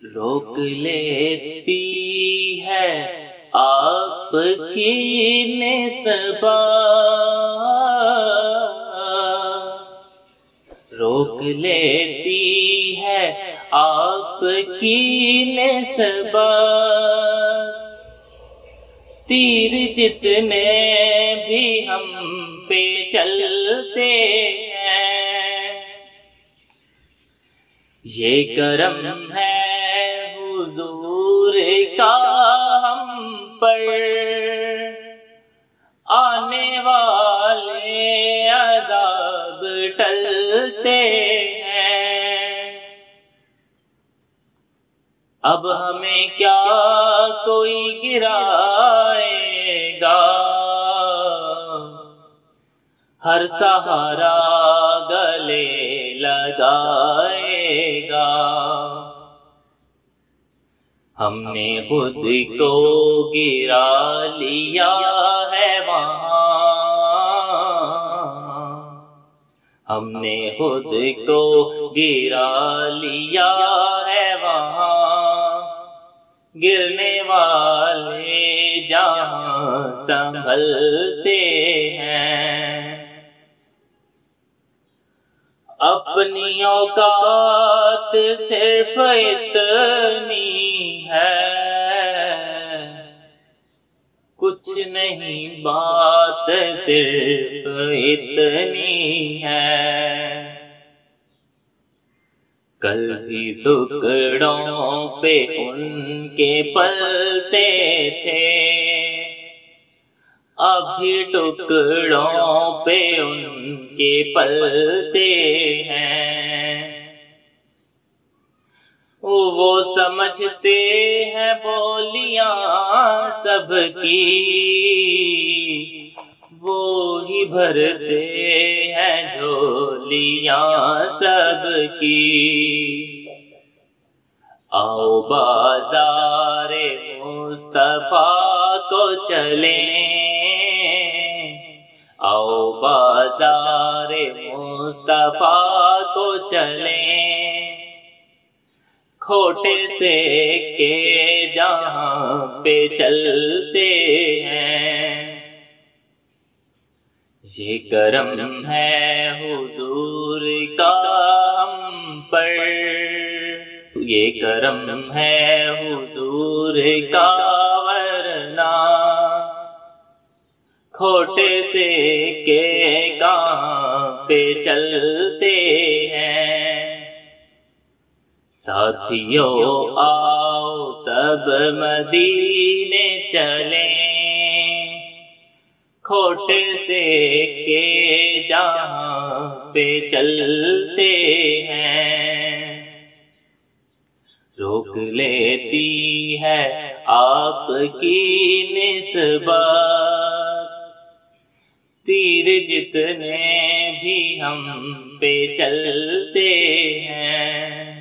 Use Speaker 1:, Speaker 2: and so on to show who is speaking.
Speaker 1: रोक लेती है आपकी निस्बत, रोक लेती है आपकी निस्बत। तीर जितने भी हम पे चलते हैं, ये करम है हुजूर का हम पर। आने वाले अज़ाब टलते हैं, अब हमें क्या कोई गिराएगा। हर सहारा गले लगाएगा। हमने खुद को गिरा लिया है वहाँ, हमने खुद को गिरा लिया है वहाँ। गिरने वाले जहाँ संभलते हैं, अपनी औकात सिर्फ इतनी है, कुछ नहीं बात सिर्फ इतनी है। कल भी टुकड़ों पे उनके पलते थे, अभी टुकड़ों पे उनके पलते हैं। वो समझते हैं बोलियां सबकी, वो ही भरते हैं झोलियां सबकी। आओ बाज़ारे मुस्तफा को चलें, आओ बाज़ारे मुस्तफा को चलें। खोटे से के जहाँ पे चलते हैं, ये करम है हुजूर का हम पर। ये करम है हुजूर का, वरना खोटे से के कहाँ पे चलते हैं। साथियों आओ सब मदीने चलें, खोटे से के जहाँ पे चलते हैं। रोक लेती है आपकी निस्बत, तीर जितने भी हम पे चलते हैं।